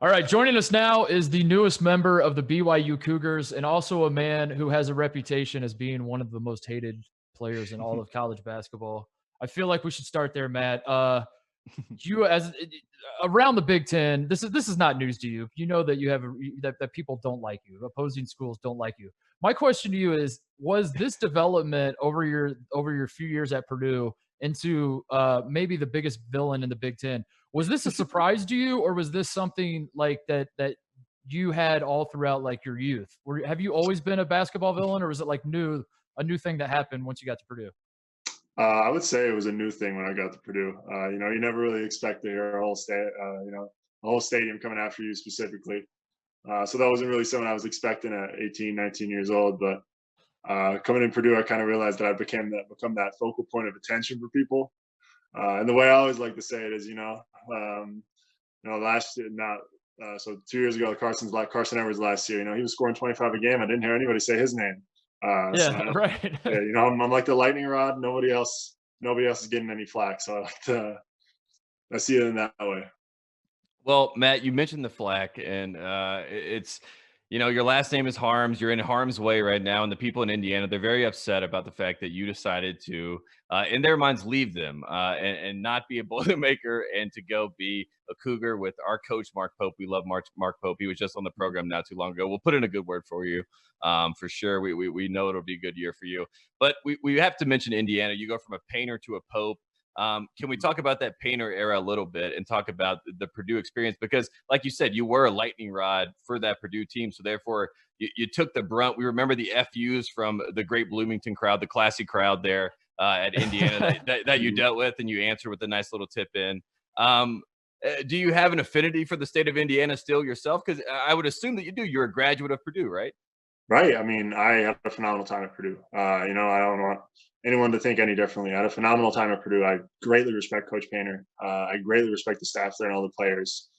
All right, joining us now is the newest member of the BYU Cougars and also a man who has a reputation as being one of the most hated players in all of college basketball. I feel like we should start there, Matt. You as around the Big Ten, this is not news to you. You know that you have that people don't like you. Opposing schools don't like you. My question to you is: was this development over your few years at Purdue into maybe the biggest villain in the Big Ten? Was this a surprise to you, or was this something like that you had all throughout like your youth? Have you always been a basketball villain, or was it like a new thing that happened once you got to Purdue? I would say it was a new thing when I got to Purdue. You never really expect to hear a whole stadium coming after you specifically. So that wasn't really something I was expecting at 18, 19 years old. But coming in Purdue, I kind of realized that I become that focal point of attention for people. And the way I always like to say it is, last year, so 2 years ago, Carson Edwards last year, he was scoring 25 a game. I didn't hear anybody say his name. Yeah, right. Yeah, I'm like the lightning rod. Nobody else is getting any flack. So I see it in that way. Well, Matt, you mentioned the flack, and it's your last name is Haarms. You're in harm's way right now, and the people in Indiana, they're very upset about the fact that you decided to, in their minds, leave them and not be a Boilermaker and to go be a Cougar with our coach, Mark Pope. We love Mark Pope. He was just on the program not too long ago. We'll put in a good word for you, for sure. We know it'll be a good year for you. But we have to mention Indiana. You go from a Painter to a Pope. Can we talk about that Painter era a little bit and talk about the Purdue experience? Because, like you said, you were a lightning rod for that Purdue team. So, therefore, you took the brunt. We remember the FUs from the great Bloomington crowd, the classy crowd there at Indiana that you dealt with, and you answered with a nice little tip in. Do you have an affinity for the state of Indiana still yourself? Because I would assume that you do. You're a graduate of Purdue, right? Right. I mean, I had a phenomenal time at Purdue. I don't want anyone to think any differently. I had a phenomenal time at Purdue. I greatly respect Coach Painter. I greatly respect the staff there and all the players.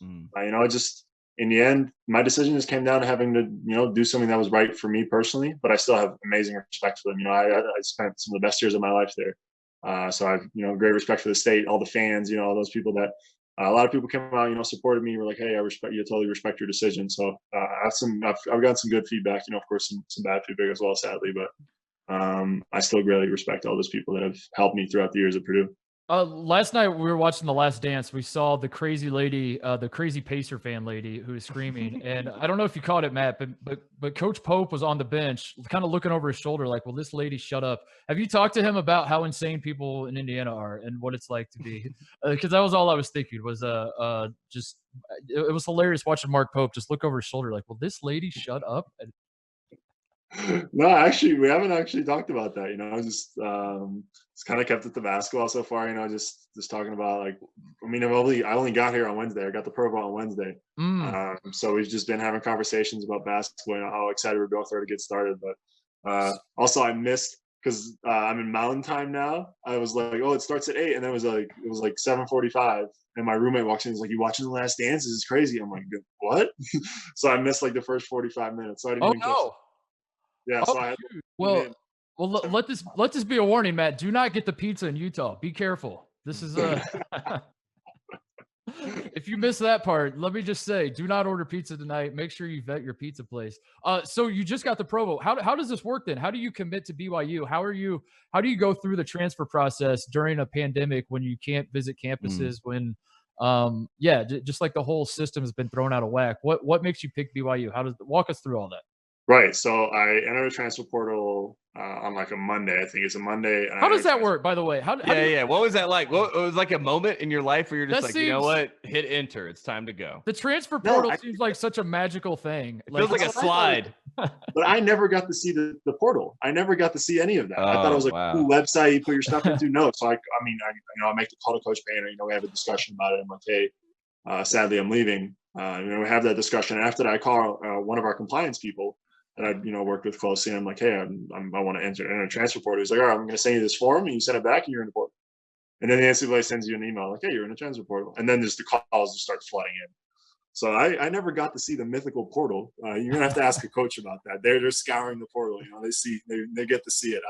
Just in the end, my decision just came down to having to, do something that was right for me personally. But I still have amazing respect for them. I spent some of the best years of my life there. So I've, great respect for the state, all the fans, all those people that a lot of people came out, supported me. Were like, "Hey, I respect you. Totally respect your decision." So I've gotten some good feedback. Of course, some bad feedback as well, sadly. But I still greatly respect all those people that have helped me throughout the years at Purdue. Last night we were watching The Last Dance. We saw the crazy lady, the crazy Pacer fan lady who was screaming. And I don't know if you caught it, Matt, but Coach Pope was on the bench, kind of looking over his shoulder, like, "Will this lady shut up?" Have you talked to him about how insane people in Indiana are and what it's like to be? Because that was all I was thinking. Was just it was hilarious watching Mark Pope just look over his shoulder, like, "Will this lady shut up?" No, actually, we haven't actually talked about that. Just kind of kept it to basketball so far. Just talking about like, I only got here on Wednesday. I got the pro on Wednesday, so we've just been having conversations about basketball and how excited we both are to get started. But also, I missed because I'm in Mountain Time now. I was like, "Oh, it starts at 8," and then it was like 7:45, and my roommate walks in. He's like, "You watching The Last Dance? This is crazy." I'm like, "What?" So I missed like the first 45 minutes. So I didn't even catch it. Yeah, so I had well, let this be a warning, Matt. Do not get the pizza in Utah. Be careful. This is if you miss that part, let me just say, do not order pizza tonight. Make sure you vet your pizza place. So you just got the Provo. How does this work then? How do you commit to BYU? How do you go through the transfer process during a pandemic when you can't visit campuses? When just like the whole system has been thrown out of whack. What makes you pick BYU? Walk us through all that? Right. So I entered a transfer portal on like a Monday. I think it's a Monday. How does that work, by the way? How What was that like? What, it was like a moment in your life where you're just like, you know what? Hit enter. It's time to go. The transfer portal seems like such a magical thing. It feels like a slide. But I never got to see the portal. I never got to see any of that. I thought it was like a cool website you put your stuff into. No. So I make the call to Coach Painter. We have a discussion about it. I'm like, "Hey, sadly, I'm leaving." We have that discussion. After that, I call one of our compliance people that I worked with closely. And I'm like, "Hey, I want to enter a transfer portal." He's like, "All right, I'm going to send you this form, and you send it back, and you're in the portal." And then the NCAA sends you an email like, "Hey, you're in a transfer portal," and then just the calls just start flooding in. So I never got to see the mythical portal. You're gonna have to ask a coach about that. They're scouring the portal. They get to see it.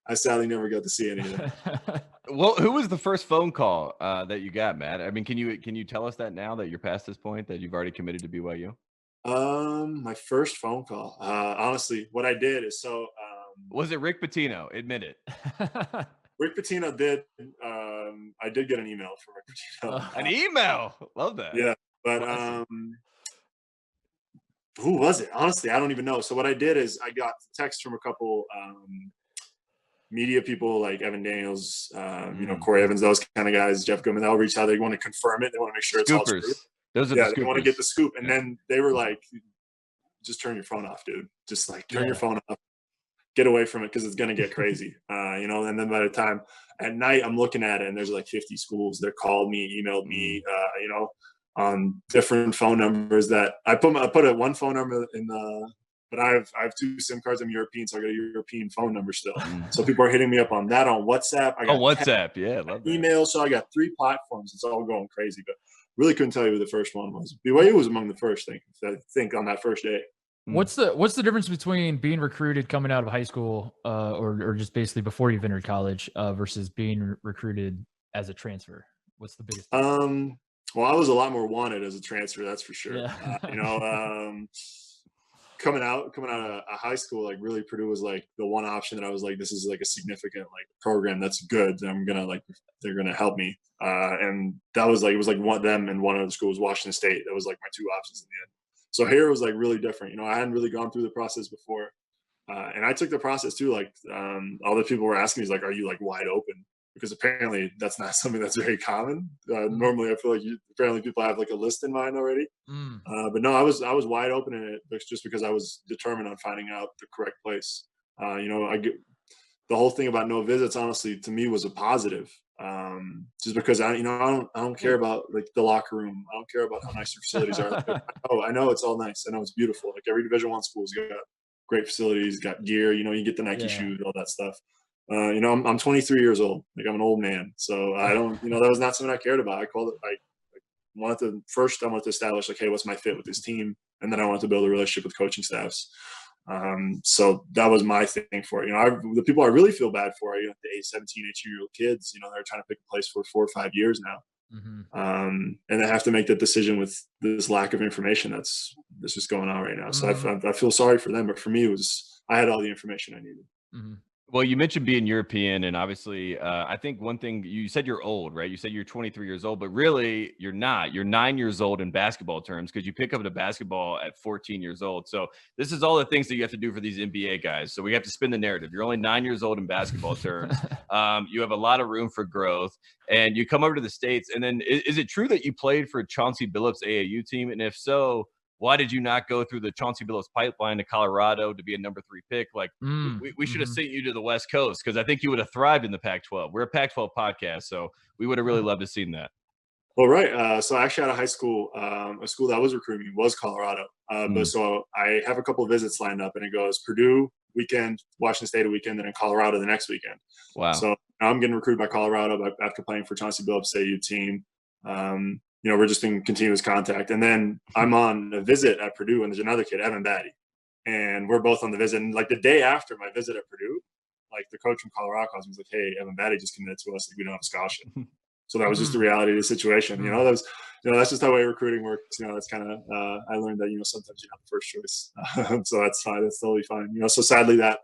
I sadly never got to see any of that. Well, who was the first phone call that you got, Matt? I mean, can you tell us that now that you're past this point, that you've already committed to BYU? My first phone call. Honestly, what I did is was it Rick Pitino? Admit it. Rick Pitino did. I did get an email from Rick Pitino. An email. Love that. Yeah, but who was it? Honestly, I don't even know. So what I did is I got text from a couple media people like Evan Daniels, Corey Evans, those kind of guys, Jeff Goodman. They'll reach out. They want to confirm it. They want to make sure it's all true. Those are they want to get the scoop. And then they were like, just turn your phone off, dude. Just like turn your phone off. Get away from it because it's going to get crazy. And then by the time at night I'm looking at it and there's like 50 schools that called me, emailed me, on different phone numbers that I put one phone number in but I have 2 SIM cards. I'm European, so I got a European phone number still. So people are hitting me up on that, on WhatsApp. I got WhatsApp. Yeah. Love that. Email. So I got 3 platforms. It's all going crazy, but really couldn't tell you who the first one was. BYU was among the first, I think on that first day. What's the difference between being recruited coming out of high school or just basically before you've entered college versus being recruited as a transfer? What's the biggest difference? Well, I was a lot more wanted as a transfer, that's for sure. Yeah. Coming out of high school, like really Purdue was like the one option that I was like, this is like a significant like program that's good. And they're gonna help me. And that was like, it was like one of them and one other school was Washington State. That was like my 2 options in the end. So here it was like really different. I hadn't really gone through the process before. And I took the process too. Like all the people were asking me, like, are you like wide open? Because apparently that's not something that's very common. Normally I feel like apparently people have like a list in mind already. But no, I was wide open in it just because I was determined on finding out the correct place. The whole thing about no visits, honestly, to me was a positive. Just because I don't care about like the locker room. I don't care about how nice your facilities are. I know it's all nice. I know it's beautiful. Like every Division I school's got great facilities, got gear. You get the Nike shoes, all that stuff. I'm 23 years old. Like I'm an old man, so I don't. That was not something I cared about. I called it. I wanted to establish like, hey, what's my fit with this team, and then I wanted to build a relationship with coaching staffs. So that was my thing for it. The people I really feel bad for are the 17, 18-year-old kids. They're trying to pick a place for 4 or 5 years now. And they have to make that decision with this lack of information that's just going on right now. So I feel sorry for them, but for me, I had all the information I needed. Well, you mentioned being European, and obviously, I think one thing you said you're old, right? You said you're 23 years old, but really you're not. You're 9 years old in basketball terms because you pick up the basketball at 14 years old. So this is all the things that you have to do for these NBA guys. So we have to spin the narrative. You're only 9 years old in basketball terms. You have a lot of room for growth, and you come over to the States. And then is it true that you played for Chauncey Billups' AAU team? And if so, why did you not go through the Chauncey Billups pipeline to Colorado to be a number 3 pick? Like we should have sent you to the West Coast because I think you would have thrived in the Pac-12. We're a Pac-12 podcast, so we would have really loved to seen that. Well, right. So actually out of high school, a school that was recruiting me was Colorado. But so I have a couple of visits lined up, and it goes Purdue weekend, Washington State a weekend, and then Colorado the next weekend. Wow. So I'm getting recruited by Colorado after playing for Chauncey Billups' AAU team. We're just in continuous contact. And then I'm on a visit at Purdue, and there's another kid, Evan Batty. And we're both on the visit. And like the day after my visit at Purdue, like the coach from Colorado calls me, he's like, hey, Evan Batty just committed to us. Like, we don't have a scholarship. So that was just the reality of the situation. That's just how way recruiting works. That's kind of, I learned that, sometimes you're not the first choice. So that's fine. That's totally fine. So sadly that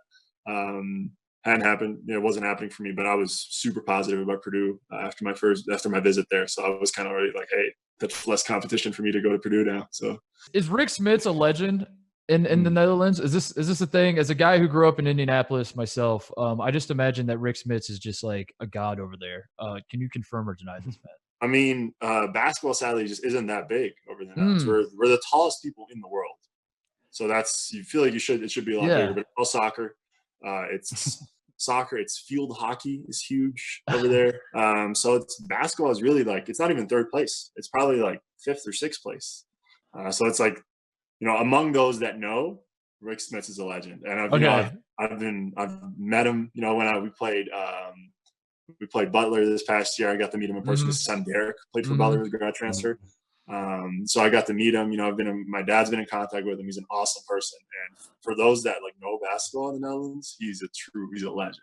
hadn't happened. It wasn't happening for me, but I was super positive about Purdue after my visit there. So I was kind of already like, hey, that's less competition for me to go to Purdue now. So is Rick Smits a legend in the Netherlands? Is this a thing? As a guy who grew up in Indianapolis myself, I just imagine that Rick Smits is just like a god over there. Can you confirm or deny this, Matt? I mean, basketball sadly just isn't that big over there. We're the tallest people in the world. So you feel like it should be a lot bigger, but it's all soccer. It's soccer, it's field hockey is huge over there. So basketball is really like, it's not even 3rd place. It's probably like 5th or 6th place. So it's like, among those that know, Rick Smits is a legend. And I've met him, when we played Butler this past year. I got to meet him in person. His son Derek played for Butler with a grad transfer. So I got to meet him. My dad's been in contact with him. He's an awesome person. And for those that like know basketball in the Netherlands, he's a legend.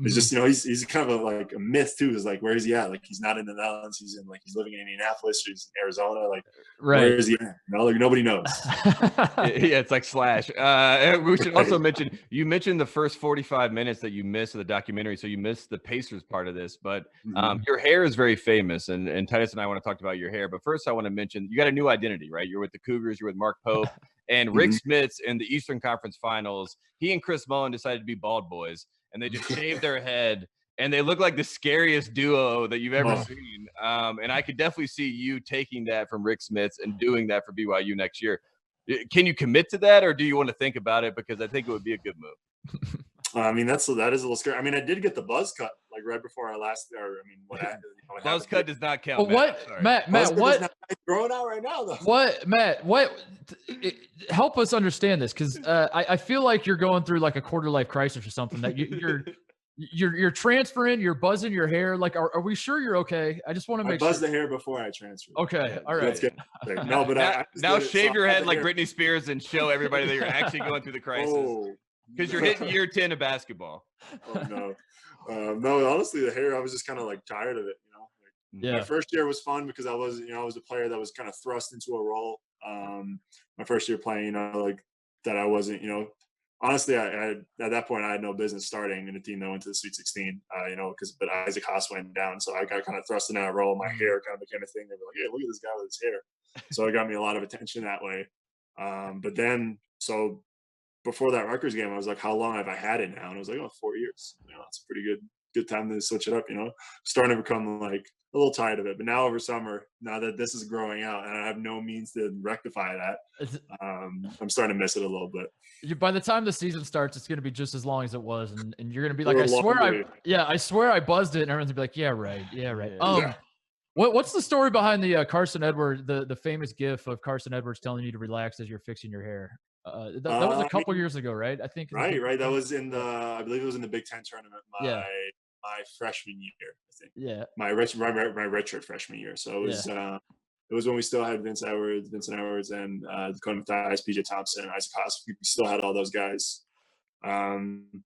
It's just, he's kind of like a myth too. It's like, where is he at? Like, he's not in the Netherlands. He's living in Indianapolis, or he's in Arizona. Like, where is he at? Like, nobody knows. Yeah, it's like Slash. We should also mention, you mentioned the first 45 minutes that you missed of the documentary. So you missed the Pacers part of this, but your hair is very famous. And Titus and I want to talk about your hair. But first I want to mention, you got a new identity, right? You're with the Cougars, you're with Mark Pope and Rick Smits in the Eastern Conference Finals. He and Chris Mullin decided to be bald boys, and they just shaved their head, and they look like the scariest duo that you've ever seen. And I could definitely see you taking that from Rick Smits and doing that for BYU next year. Can you commit to that, or do you want to think about it? Because I think it would be a good move. I mean, that is a little scary. I mean, I did get the buzz cut like right before our last. Buzz cut does not count. Matt, what? Growing out right now, though. What? Help us understand this, because I feel like you're going through like a quarter life crisis or something. That you're transferring, you're buzzing your hair. Like, are we sure you're okay? I just want to make sure. I buzzed the hair before I transferred. Okay, all right. No, but now shave your head like Britney Spears and show everybody that you're actually going through the crisis. Because you're hitting year 10 of basketball. Oh, no. No, honestly, the hair, I was just kind of like tired of it, My first year was fun because I was a player that was kind of thrust into a role. My first year playing, like that I wasn't, honestly, I at that point, I had no business starting in a team that went to the Sweet 16, but Isaac Haas went down. So I got kind of thrust in that role. My hair kind of became a thing. They were like, hey, look at this guy with his hair. So it got me a lot of attention that way. But then, so before that Rutgers game, I was like, how long have I had it now? And I was like, 4 years. It's a pretty good time to switch it up, starting to become like a little tired of it. But now over summer, now that this is growing out and I have no means to rectify that, I'm starting to miss it a little bit. By the time the season starts, it's going to be just as long as it was. And you're going to be like, I swear I buzzed it. And everyone's going to be like, yeah, right. What's the story behind the Carson Edwards, the famous gif of Carson Edwards telling you to relax as you're fixing your hair? That was a couple years ago, right? I think. Right. That was I believe it was in the Big Ten tournament. My freshman year, I think. Yeah. My redshirt freshman year. So it was it was when we still had Vincent Edwards, and Dakota Mathias, PJ Thompson, and Isaac Haas. We still had all those guys. I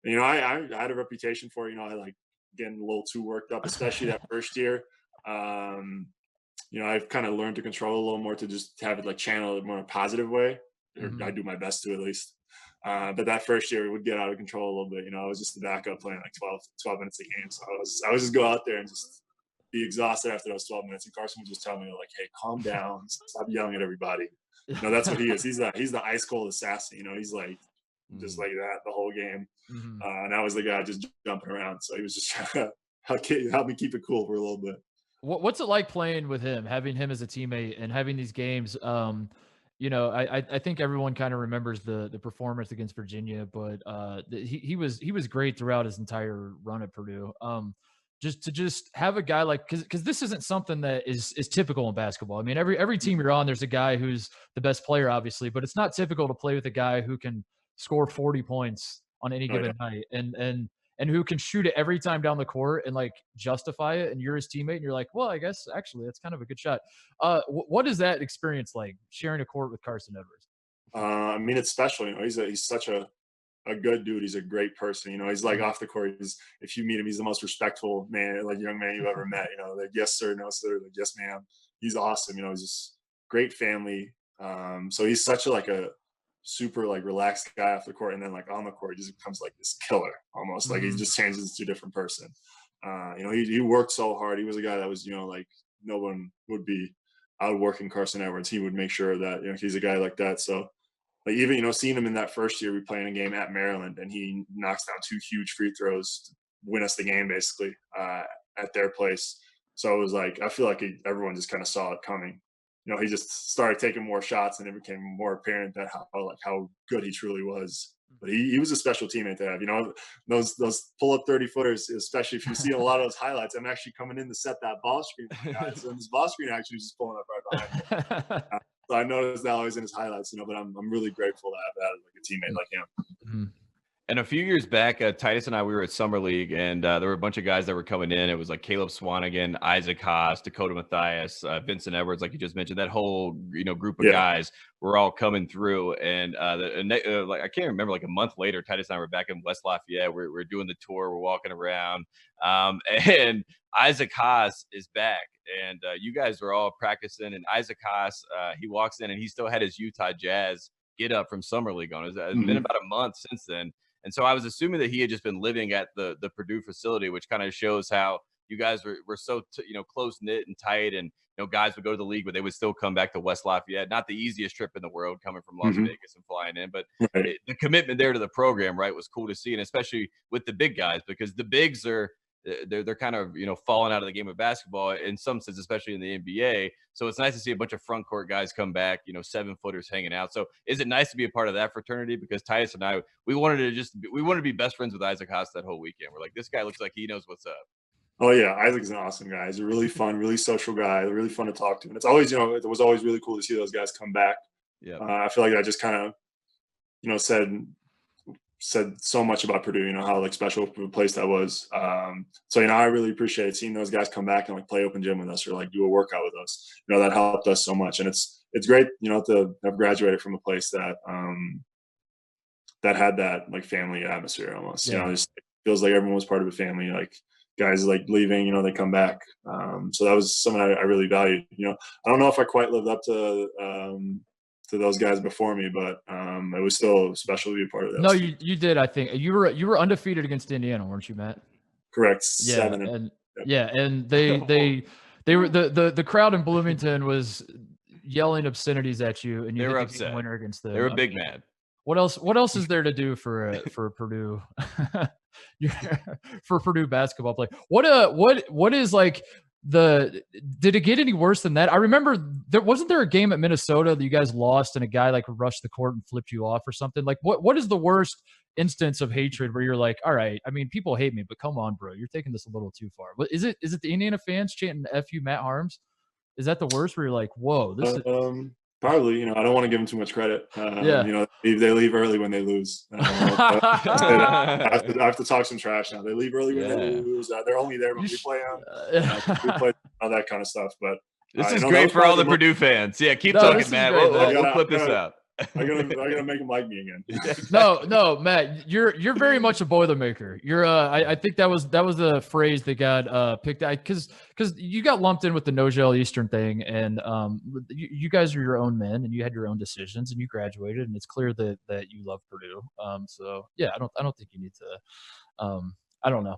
had a reputation for I like getting a little too worked up, especially that first year. I've kind of learned to control a little more, to just have it like channel it more in a positive way. I do my best to, at least. But that first year, it would get out of control a little bit. I was just the backup playing like 12 minutes a game. So I was just go out there and just be exhausted after those 12 minutes. And Carson would just tell me like, hey, calm down. Stop yelling at everybody. That's what he is. He's the ice cold assassin. He's like just like that the whole game. And I was the guy just jumping around. So he was just trying to help me keep it cool for a little bit. What's it like playing with him, having him as a teammate and having these games? I think everyone kind of remembers the performance against Virginia, but he was great throughout his entire run at Purdue. Just have a guy like, because this isn't something that is typical in basketball. I mean, every team you're on, there's a guy who's the best player, obviously, but it's not typical to play with a guy who can score 40 points on any given night and who can shoot it every time down the court and like justify it. And you're his teammate and you're like, well, I guess actually that's kind of a good shot. What is that experience like, sharing a court with Carson Edwards? I mean, it's special. He's such a good dude. He's a great person. He's like off the court. If you meet him, he's the most respectful young man you've ever met. Like, yes, sir, no, sir, like, yes, ma'am. He's awesome. He's just great family. So he's such a super like relaxed guy off the court, and then like on the court he just becomes like this killer almost. Like he just changes to a different person. He worked so hard. He was a guy that was like no one would be outworking Carson Edwards. He would make sure that he's a guy like that. So like even seeing him in that first year, we playing a game at Maryland and he knocks down 2 huge free throws to win us the game basically at their place. So it was like I feel like everyone just kind of saw it coming. He just started taking more shots, and it became more apparent that how good he truly was. But he was a special teammate to have. Those pull-up 30-footers, especially if you see a lot of those highlights. I'm actually coming in to set that ball screen. So this ball screen actually was just pulling up right behind me. So I noticed that always in his highlights. But I'm really grateful to have that like a teammate like him. And a few years back, Titus and I, we were at Summer League, and there were a bunch of guys that were coming in. It was like Caleb Swanigan, Isaac Haas, Dakota Matthias, Vincent Edwards, like you just mentioned. That whole group of guys were all coming through. And like I can't remember, like a month later, Titus and I were back in West Lafayette. We're doing the tour. We're walking around, and Isaac Haas is back. And you guys were all practicing. And Isaac Haas, he walks in, and he still had his Utah Jazz get up from Summer League on. It's been about a month since then. And so I was assuming that he had just been living at the Purdue facility, which kind of shows how you guys were so close knit and tight. And guys would go to the league, but they would still come back to West Lafayette. Not the easiest trip in the world coming from Las Vegas and flying in, but the commitment there to the program, right, was cool to see, and especially with the big guys, because the bigs are. They're kind of falling out of the game of basketball in some sense, especially in the NBA. So it's nice to see a bunch of front court guys come back, 7-footers hanging out. So is it nice to be a part of that fraternity? Because Titus and I, we wanted to be best friends with Isaac Haas that whole weekend. We're like, this guy looks like he knows what's up. Oh yeah, Isaac's an awesome guy. He's a really fun, really social guy. Really fun to talk to, and it's always it was always really cool to see those guys come back. Yeah, I feel like that just kind of said so much about Purdue, how like special of a place that was. So I really appreciate seeing those guys come back and like play open gym with us or like do a workout with us. That helped us so much, and it's great, to have graduated from a place that that had that like family atmosphere almost. It just feels like everyone was part of a family. Like guys like leaving, they come back. So that was something I really valued. I don't know if I quite lived up to those guys before me, but it was still special to be a part of that. No, you did. I think you were undefeated against Indiana, weren't you, Matt? Correct. Yeah, 7. and they were the crowd in Bloomington was yelling obscenities at you, and you were upset. Winner against them. They were big mad. What else is there to do for Purdue for Purdue basketball play? What is like did it get any worse than that? I remember wasn't there a game at Minnesota that you guys lost and a guy like rushed the court and flipped you off or something? Like what is the worst instance of hatred where you're like, all right, I mean, people hate me, but come on, bro, you're taking this a little too far. But is it the Indiana fans chanting "F you, Matt Haarms"? Is that the worst where you're like, whoa, this is probably, I don't want to give them too much credit. They leave early when they lose. I have to talk some trash now. They leave early when they lose. They're only there when we play them. We play all that kind of stuff. But this is great for all the Purdue fans. Yeah, keep talking, Matt. We'll clip this out. I gotta make him like me again. No, Matt, you're very much a Boilermaker. You're I think that was the phrase that got picked out because you got lumped in with the No Gel Eastern thing, and you guys are your own men and you had your own decisions and you graduated, and it's clear that you love Purdue. So yeah, I don't think you need to. I don't know.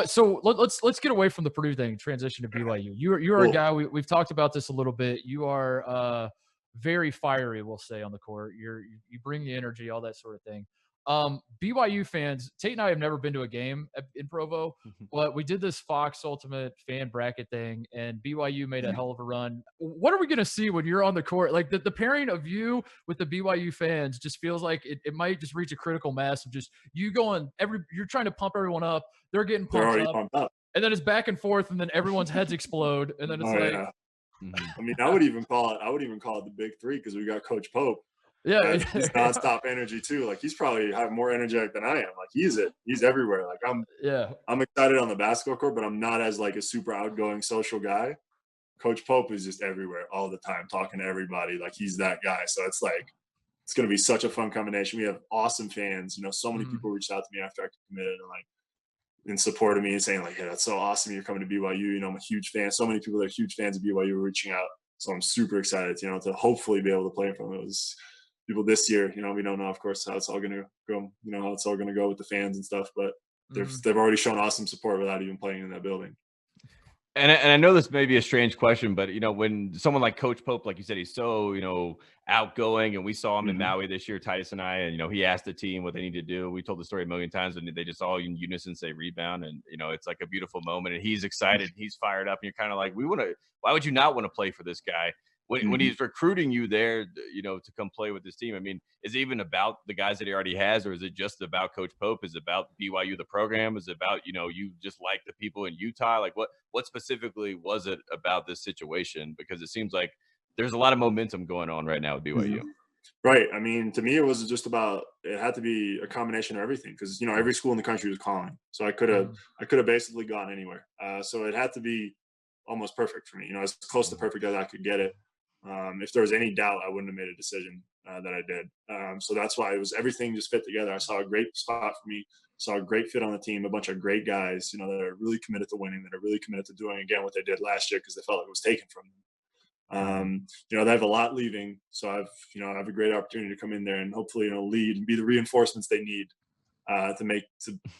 So let's get away from the Purdue thing. Transition to BYU. You're a guy. We've talked about this a little bit. You are very fiery, we'll say, on the court. You bring the energy, all that sort of thing. BYU fans, Tate and I have never been to a game in Provo, but we did this Fox Ultimate fan bracket thing, and BYU made a hell of a run. What are we going to see when you're on the court? Like the pairing of you with the BYU fans just feels like it might just reach a critical mass of just you going you're trying to pump everyone up. They're getting pumped up. And then it's back and forth, and then everyone's heads explode, and then it's I mean, I would even call it the big three because we got Coach Pope. Yeah, he's nonstop energy too. Like he's probably have more energetic than I am. Like he's everywhere. Like I'm excited on the basketball court, but I'm not as like a super outgoing social guy. Coach Pope is just everywhere all the time, talking to everybody. Like he's that guy. So it's like it's going to be such a fun combination. We have awesome fans. So many people reached out to me after I committed and like in support of me and saying like, hey, that's so awesome. You're coming to BYU. I'm a huge fan. So many people that are huge fans of BYU were reaching out. So I'm super excited, to hopefully be able to play in front of those people this year. We don't know, of course, how it's all going to go, how it's all going to go with the fans and stuff, but they've already shown awesome support without even playing in that building. And I know this may be a strange question, but, when someone like Coach Pope, like you said, he's so, outgoing, and we saw him in Maui this year, Titus and I, and, he asked the team what they need to do. We told the story a million times, and they just all in unison say rebound. And, it's like a beautiful moment, and he's excited, he's fired up, and you're kind of like, why would you not want to play for this guy? When he's recruiting you there, to come play with this team, I mean, is it even about the guys that he already has, or is it just about Coach Pope? Is it about BYU, the program? Is it about, you just like the people in Utah? Like what specifically was it about this situation? Because it seems like there's a lot of momentum going on right now with BYU. Right. I mean, to me, it was just about, it had to be a combination of everything because, every school in the country was calling. So I could have basically gone anywhere. So it had to be almost perfect for me, as close to perfect as I could get it. If there was any doubt, I wouldn't have made a decision that I did. So that's why it was, everything just fit together. I saw a great spot for me, saw a great fit on the team, a bunch of great guys, that are really committed to winning, that are really committed to doing again what they did last year because they felt like it was taken from them. They have a lot leaving, so I have a great opportunity to come in there and hopefully, lead and be the reinforcements they need to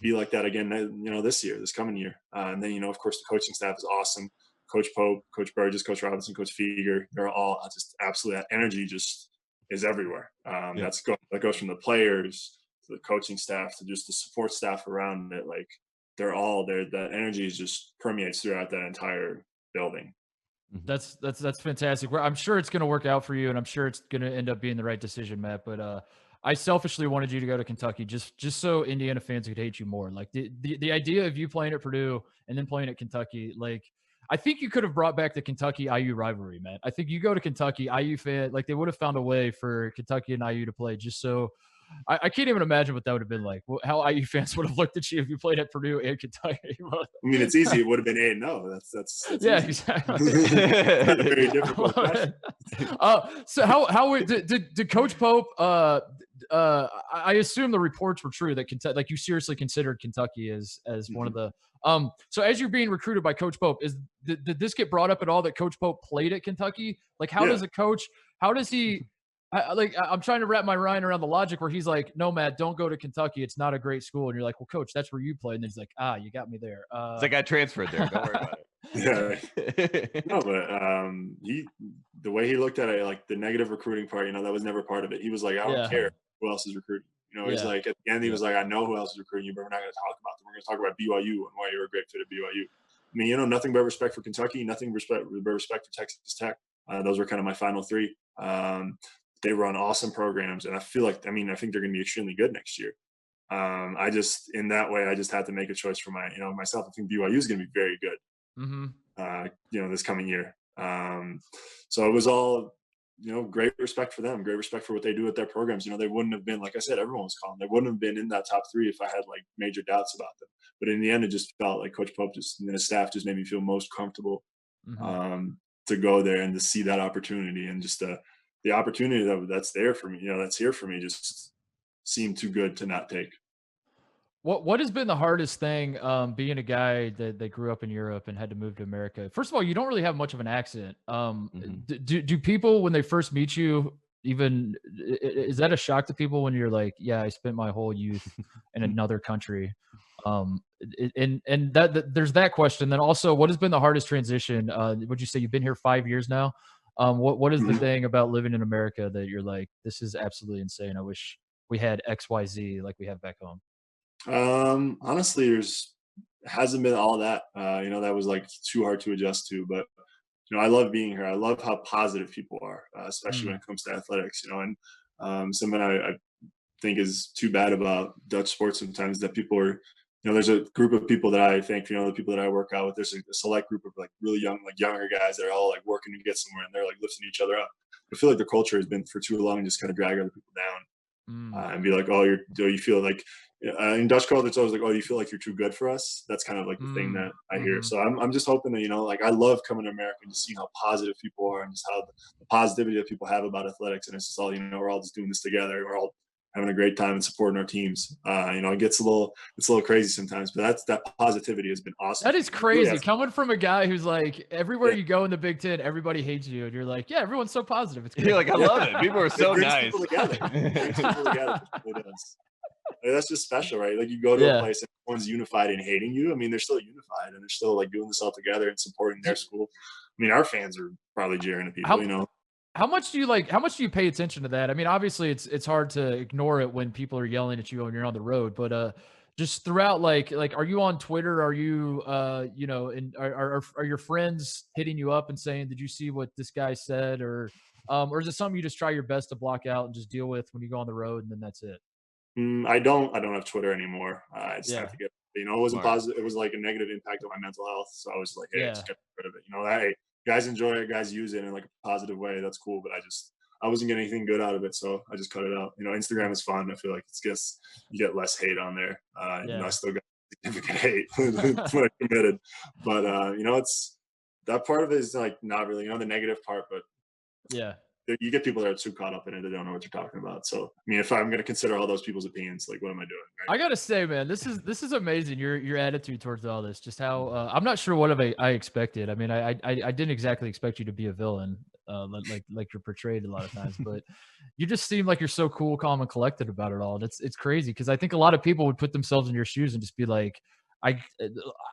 be like that again, this coming year. And then, of course, the coaching staff is awesome. Coach Pope, Coach Burgess, Coach Robinson, Coach Feger, they're all just absolutely, that energy just is everywhere. That goes from the players to the coaching staff to just the support staff around it. Like, they're all there. That energy just permeates throughout that entire building. That's fantastic. I'm sure it's going to work out for you, and I'm sure it's going to end up being the right decision, Matt. But I selfishly wanted you to go to Kentucky just so Indiana fans could hate you more. Like the idea of you playing at Purdue and then playing at Kentucky, like I think you could have brought back the Kentucky IU rivalry, man. I think you go to Kentucky, IU fan, like they would have found a way for Kentucky and IU to play just so. I can't even imagine what that would have been like. How IU fans would have looked at you if you played at Purdue and Kentucky. I mean, it's easy. It would have been 8-0. That's yeah, easy. Exactly. It's a very difficult question. So how did Coach Pope? I assume the reports were true that Kentucky, like you seriously considered Kentucky as one of the. So as you're being recruited by Coach Pope, did this get brought up at all that Coach Pope played at Kentucky? Like, how does a coach? How does he? I'm trying to wrap my mind around the logic where he's like, no, Matt, don't go to Kentucky. It's not a great school. And you're like, well, coach, that's where you played. And then he's like, you got me there. It's like I transferred there. Don't worry about it. Yeah. No, but the way he looked at it, like the negative recruiting part, that was never part of it. He was like, I don't care who else is recruiting. He's like, at the end, he was like, I know who else is recruiting you, but we're not going to talk about them. We're going to talk about BYU and why you're a great fit at BYU. I mean, nothing but respect for Kentucky, nothing but respect for Texas Tech. Those were kind of my final three. They run awesome programs, and I feel like, I think they're going to be extremely good next year. In that way, I just had to make a choice for myself. I think BYU is going to be very good, this coming year. So it was all, great respect for them, great respect for what they do with their programs. They wouldn't have been, like I said, everyone was calling. They wouldn't have been in that top three if I had like major doubts about them. But in the end, it just felt like Coach Pope and his staff just made me feel most comfortable to go there and to see that opportunity, and just the opportunity that's there for me, that's here for me, just seemed too good to not take. What has been the hardest thing being a guy that grew up in Europe and had to move to America? First of all, you don't really have much of an accent. Do people, when they first meet you, even is that a shock to people when you're like, yeah, I spent my whole youth in another country? And that there's that question. Then also, what has been the hardest transition? Would you say you've been here 5 years now? What is the thing about living in America that you're like, this is absolutely insane? I wish we had XYZ like we have back home. Honestly, hasn't been all that. That was like too hard to adjust to. But I love being here. I love how positive people are, especially when it comes to athletics. And something I think is too bad about Dutch sports sometimes, that people are. There's a group of people that I think, the people that I work out with, there's a select group of like really young, like younger guys that are all like working to get somewhere, and they're like lifting each other up. I feel like the culture has been for too long just kind of drag other people down and be like, oh, you feel like in Dutch culture, it's always like, oh, you feel like you're too good for us. That's kind of like the thing that I hear. So I'm just hoping that, like I love coming to America and just seeing how positive people are and just how the positivity that people have about athletics. And it's just all, we're all just doing this together. We're all having a great time and supporting our teams. It gets a little crazy sometimes, but that positivity has been awesome. That is crazy. Really, coming from a guy who's like, everywhere you go in the Big Ten, everybody hates you. And you're like, yeah, everyone's so positive. It's great. You're like, I love it. People are so nice. People together. It brings people together. It does. That's just special, right? Like you go to a place and everyone's unified in hating you. I mean, they're still unified and they're still like doing this all together and supporting their school. I mean, our fans are probably jeering at people, How much do you pay attention to that? I mean, obviously it's hard to ignore it when people are yelling at you when you're on the road, but just throughout, like, are you on Twitter? Are you, and are your friends hitting you up and saying, did you see what this guy said? Or is it something you just try your best to block out and just deal with when you go on the road and then that's it? I don't have Twitter anymore. I just have to get, it wasn't positive. It was like a negative impact on my mental health. So I was like, hey, just get rid of it. Hey, guys enjoy it, guys use it in like a positive way. That's cool. But I wasn't getting anything good out of it, so I just cut it out. Instagram is fun. I feel like it's just you get less hate on there. I still got significant hate when I committed, but it's that part of it is like not really the negative part, but yeah. You get people that are too caught up in it, they don't know what you're talking about. So, I mean, if I'm going to consider all those people's opinions, like, what am I doing? Right? I gotta say, man, this is amazing. Your attitude towards all this, just how I'm not sure what I expected. I mean, I didn't exactly expect you to be a villain, like you're portrayed a lot of times, but you just seem like you're so cool, calm, and collected about it all. And it's crazy because I think a lot of people would put themselves in your shoes and just be like, I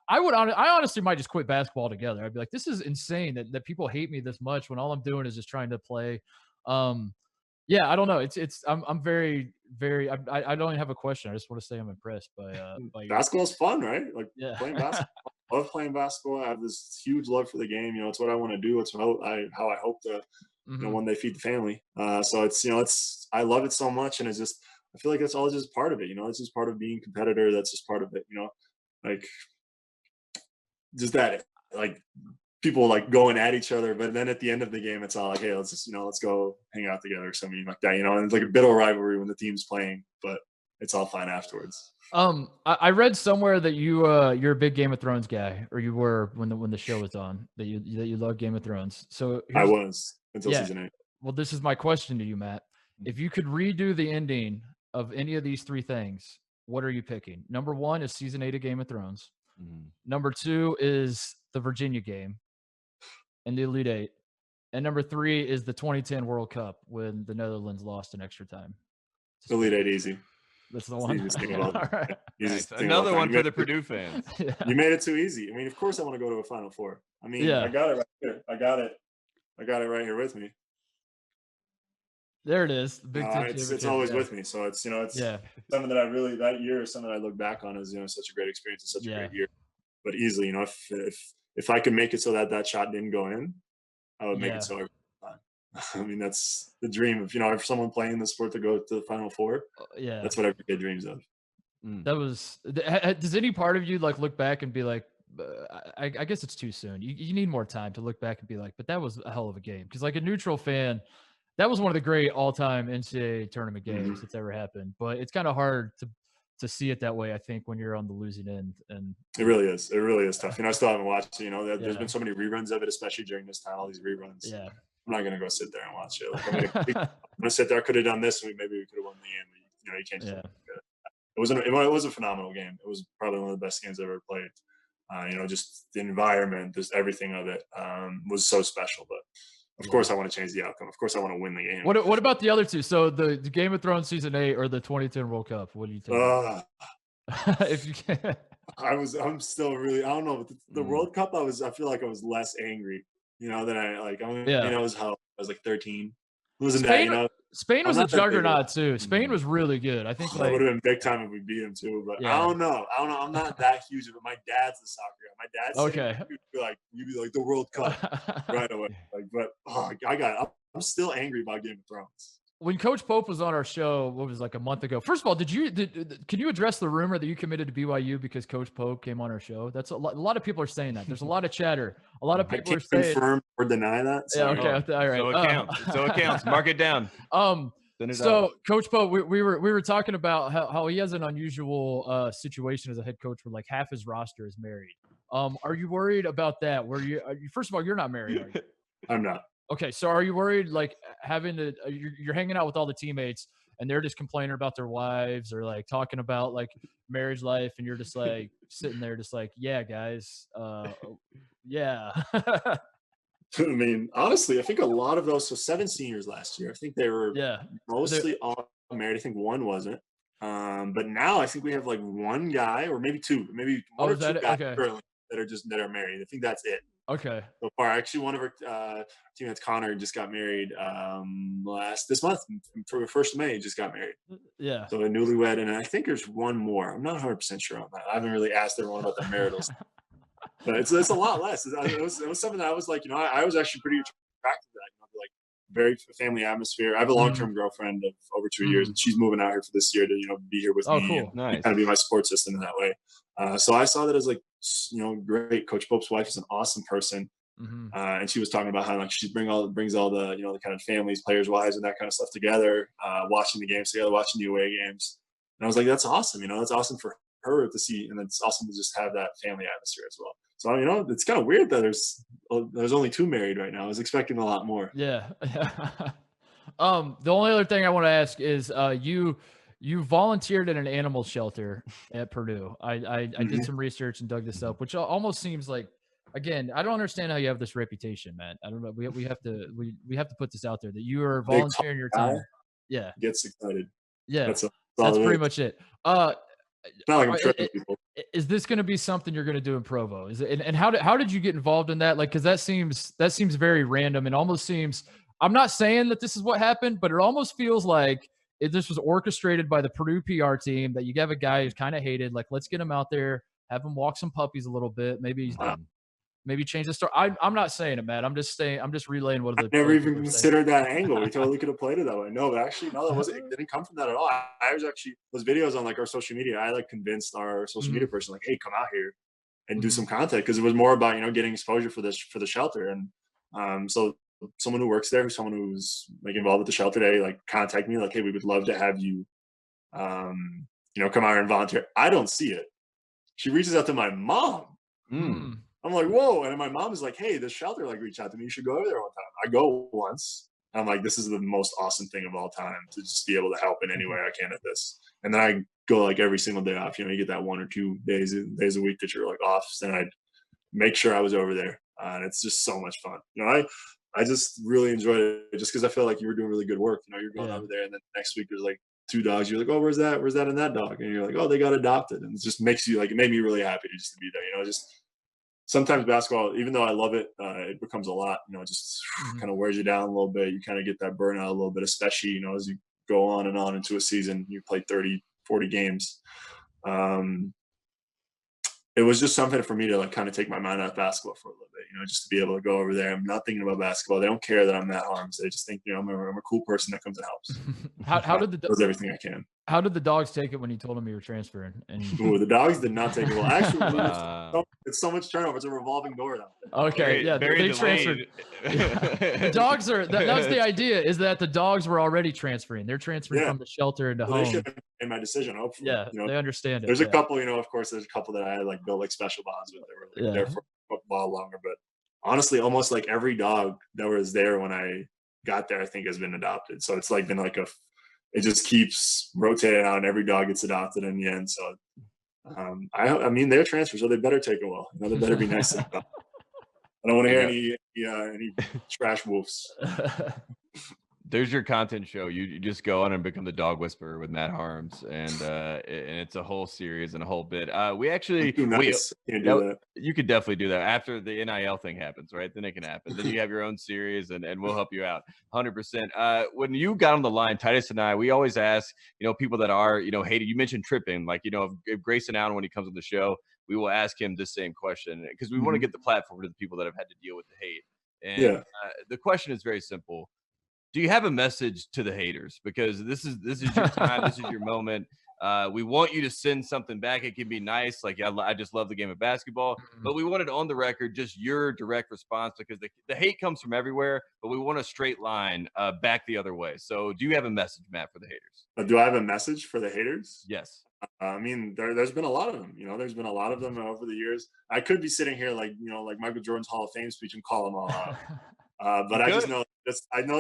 honestly might just quit basketball altogether. I'd be like, this is insane that people hate me this much when all I'm doing is just trying to play. Yeah, I don't know. I'm very, very. I don't even have a question. I just want to say I'm impressed by basketball's fun, right? Like playing yeah. basketball. I love playing basketball. I have this huge love for the game. It's what I want to do. It's how I hope to, one day feed the family. So it's I love it so much, and it's just I feel like that's all just part of it. It's just part of being a competitor. That's just part of it. Like just that like people like going at each other, but then at the end of the game, it's all like, hey, let's just let's go hang out together or something like that. And it's like a bit of rivalry when the team's playing, but it's all fine afterwards. I read somewhere that you're a big Game of Thrones guy, or you were when the show was on, that you love Game of Thrones. So I was until season 8. Well, this is my question to you, Matt. If you could redo the ending of any of these 3 things, what are you picking? Number 1 is season 8 of Game of Thrones. Number 2 is the Virginia game and the Elite 8. And number 3 is the 2010 World Cup when the Netherlands lost in extra time. Elite 8 easy. That's the one. Right. Nice. Another one for the Purdue fans. Yeah. You made it too easy. I mean, of course I want to go to a Final Four. I mean, I got it right here. I got it right here with me. There it is. It's always with me. So it's something that that year is something I look back on as such a great experience and such a great year. But easily, if I could make it so that shot didn't go in, I would make it so every time. I mean, that's the dream of if someone playing the sport to go to the Final Four. Yeah, that's what every kid dreams of. That was. Does any part of you like look back and be like, I guess it's too soon. You need more time to look back and be like, but that was a hell of a game. Because like a neutral fan, that was one of the great all-time NCAA tournament games that's ever happened. But it's kind of hard to see it that way, I think, when you're on the losing end. And it really is. It really is tough. I still haven't watched. There's been so many reruns of it, especially during this time. All these reruns. Yeah. I'm not gonna go sit there and watch it. Like, I'm gonna sit there. I could have done this. Maybe we could have won the game. You can't. Yeah. It was a phenomenal game. It was probably one of the best games I've ever played. Just the environment, just everything of it was so special. But of course, I want to change the outcome. Of course, I want to win the game. What about the other 2? So the Game of Thrones season 8 or the 2010 World Cup? What do you think? If you can. I'm still really. I don't know. But the World Cup, I feel like I was less angry. Than I like. I was how I was like 13. It wasn't Spain, that. Spain was a juggernaut too. Spain was really good. I think it would have been big time if we beat them too. But I don't know. I'm not that huge of it. My dad's the soccer guy. My dad's okay. You'd be like the World Cup right away. I'm still angry about Game of Thrones. When Coach Pope was on our show, what was like a month ago? First of all, can you address the rumor that you committed to BYU because Coach Pope came on our show? That's a lot of people are saying that. There's a lot of chatter. A lot of people are saying confirm or deny that. So. Yeah, okay, all right. So it counts. Mark it down. So Coach Pope, we were talking about how he has an unusual situation as a head coach where like half his roster is married. Are you worried about that? First of all, you're not married, are you? I'm not. Okay, so are you worried like having to you're hanging out with all the teammates and they're just complaining about their wives or like talking about like marriage life and you're just like sitting there just like, yeah, guys, yeah. I mean, honestly, I think a lot of those 7 seniors last year, I think they were mostly all married. I think 1 wasn't. But now I think we have like 1 guy or maybe 2, maybe 1 or 2 guys currently that are married. I think that's it. Okay. So far, actually, one of our teammates, Connor, just got married this month for the 1st of May. Just got married. Yeah. So a newlywed, and I think there's 1 more. I'm not 100% sure on that. I haven't really asked everyone about the marital stuff. But it's a lot less. It was something that I was like, I was actually pretty attracted to that. Like very family atmosphere. I have a long-term girlfriend of over 2 years, and she's moving out here for this year to be here with me. Cool. And nice. kind of be my support system in that way. So I saw that as like, great. Coach Pope's wife is an awesome person. And she was talking about how like she brings all the the kind of families, players, wives, and that kind of stuff together, watching the games together, watching the away games. And I was like, that's awesome. That's awesome for her to see, and it's awesome to just have that family atmosphere as well. So it's kind of weird that there's only 2 married right now. I was expecting a lot more. Yeah. The only other thing I want to ask is you volunteered at an animal shelter at Purdue. I did some research and dug this up, which almost seems like, again, I don't understand how you have this reputation, man. I don't know. We have to put this out there that you are volunteering your time. Yeah. Gets excited. Yeah. That's pretty much it. It's not like I'm tripping people. Is this going to be something you're going to do in Provo? Is it, and how did you get involved in that? Like, because that seems very random and almost seems. I'm not saying that this is what happened, but it almost feels like this was orchestrated by the Purdue PR team. That you have a guy who's kind of hated. Like, let's get him out there, have him walk some puppies a little bit. Maybe change the story. I'm not saying it, Matt. I'm just relaying what the. I never even considered that angle. We totally could have played it that way. No, but actually, no, that wasn't. It didn't come from that at all. I was actually those videos on like our social media. I like convinced our social media person like, hey, come out here and do some content, because it was more about getting exposure for the shelter. And so someone who works there, someone who's like involved with the shelter, they like contact me like, hey, we would love to have you, come out and volunteer. I don't see it. She reaches out to my mom. I'm like, whoa. And then my mom is like, hey, this shelter like reached out to me. You should go over there one time. I go once. And I'm like, this is the most awesome thing of all time, to just be able to help in any way I can at this. And then I go like every single day off. You get that 1 or 2 days a week that you're like off. Then I'd make sure I was over there. And it's just so much fun. I just really enjoyed it, just because I feel like you were doing really good work. You're going over there, and then next week there's like 2 dogs. You're like, oh, where's that and that dog? And you're like, oh, they got adopted. And it just makes you like, it made me really happy just to be there. Just sometimes basketball, even though I love it, it becomes a lot. It just kind of wears you down a little bit. You kind of get that burnout a little bit, especially as you go on and on into a season. You play 30, 40 games. It was just something for me to like kind of take my mind out of basketball for a little bit, just to be able to go over there. I'm not thinking about basketball. They don't care that I'm Matt Haarms. They just think, I'm a cool person that comes and helps. How did the does everything I can. How did the dogs take it when you told them you were transferring? Ooh, the dogs did not take it well. Actually, it's so much turnover. It's a revolving door now. Okay, they transferred. The dogs are. That was the idea. Is that the dogs were already transferring? They're transferring from the shelter into home. They should have made my decision. Hopefully, they understand it. There's a couple. Of course, there's a couple that I had like built like special bonds with. They were like there for football longer. But honestly, almost like every dog that was there when I got there, I think has been adopted. So it's like been like it just keeps rotating out, and every dog gets adopted in the end. So, I mean, they're transfers, so they better take it well. They better be nice. I don't want to hear any trash wolves. There's your content show. You just go on and become the dog whisperer with Matt Haarms, and it's a whole series and a whole bit. We actually you could definitely do that after the NIL thing happens, right? Then it can happen. Then you have your own series, and we'll help you out 100%. When you got on the line, Titus and I, we always ask people that are hated. You mentioned tripping, like if Grayson Allen, when he comes on the show, we will ask him the same question, because we want to get the platform to the people that have had to deal with the hate. And the question is very simple. Do you have a message to the haters? Because this is your time. This is your moment. We want you to send something back. It can be nice. Like, I just love the game of basketball. But we wanted on the record just your direct response, because the hate comes from everywhere. But we want a straight line back the other way. So do you have a message, Matt, for the haters? Do I have a message for the haters? Yes. I mean, there's been a lot of them. There's been a lot of them over the years. I could be sitting here like Michael Jordan's Hall of Fame speech and call them all out. But I just know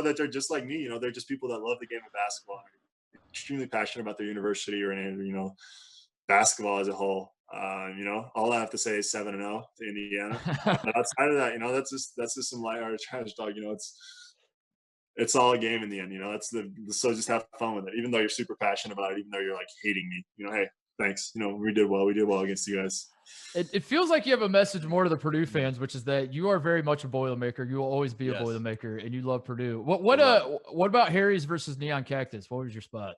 that they're just like me. They're just people that love the game of basketball, and are extremely passionate about their university or basketball as a whole. All I have to say is 7-0 to Indiana. But outside of that, that's just some lighthearted trash talk. It's all a game in the end. So just have fun with it. Even though you're super passionate about it, even though you're like hating me, hey, thanks. We did well against you guys. It feels like you have a message more to the Purdue fans, which is that you are very much a Boilermaker. You will always be a Boilermaker, and you love Purdue. What about Harry's versus Neon Cactus? What was your spot?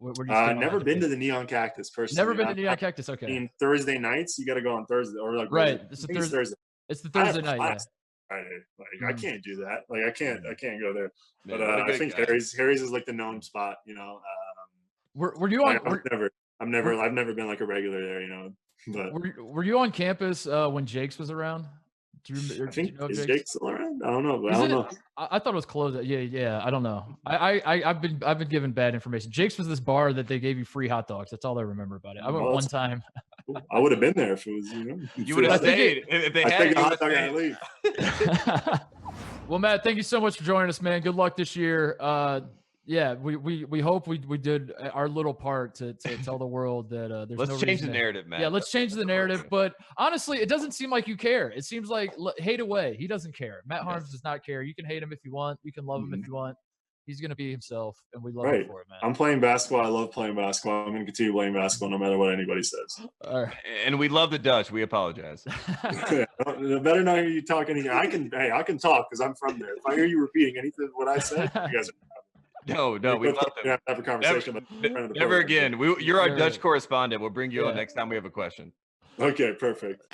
Never been to the Neon Cactus personally. Never been to Neon Cactus. Okay. I mean, Thursday nights you got to go on Thursday or like right. It's Thursday. It's the Thursday night. Yeah. Friday. I can't do that. I can't go there. But I think Harry's is like the known spot. Were you on? I've never been like a regular there. But were you on campus when Jake's was around? I think is Jake still around? I don't know. But I don't know. I thought it was closed. Yeah. I don't know. I've been given bad information. Jake's was this bar that they gave you free hot dogs. That's all I remember about it. I went one time. I would have been there if it was, You would have stayed if they had. A hot dog and leave. Well, Matt, thank you so much for joining us, man. Good luck this year. Yeah, we hope we did our little part to tell the world that there's let's change the narrative, Matt. Yeah, let's change the narrative. But honestly, it doesn't seem like you care. It seems like hate away. He doesn't care. Matt Haarms does not care. You can hate him if you want. You can love him if you want. He's going to be himself, and we love him for it, man. I'm playing basketball. I love playing basketball. I'm going to continue playing basketball no matter what anybody says. All right. And we love the Dutch. We apologize. Better not hear you talk anything. I can talk because I'm from there. If I hear you repeating anything what I said, you guys are No, we love them. Have a conversation. Never again. You're our Dutch correspondent. We'll bring you on next time we have a question. Okay, perfect.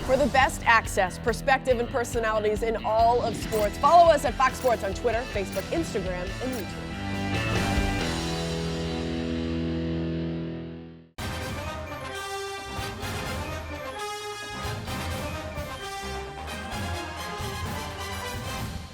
For the best access, perspective, and personalities in all of sports, follow us at Fox Sports on Twitter, Facebook, Instagram, and YouTube.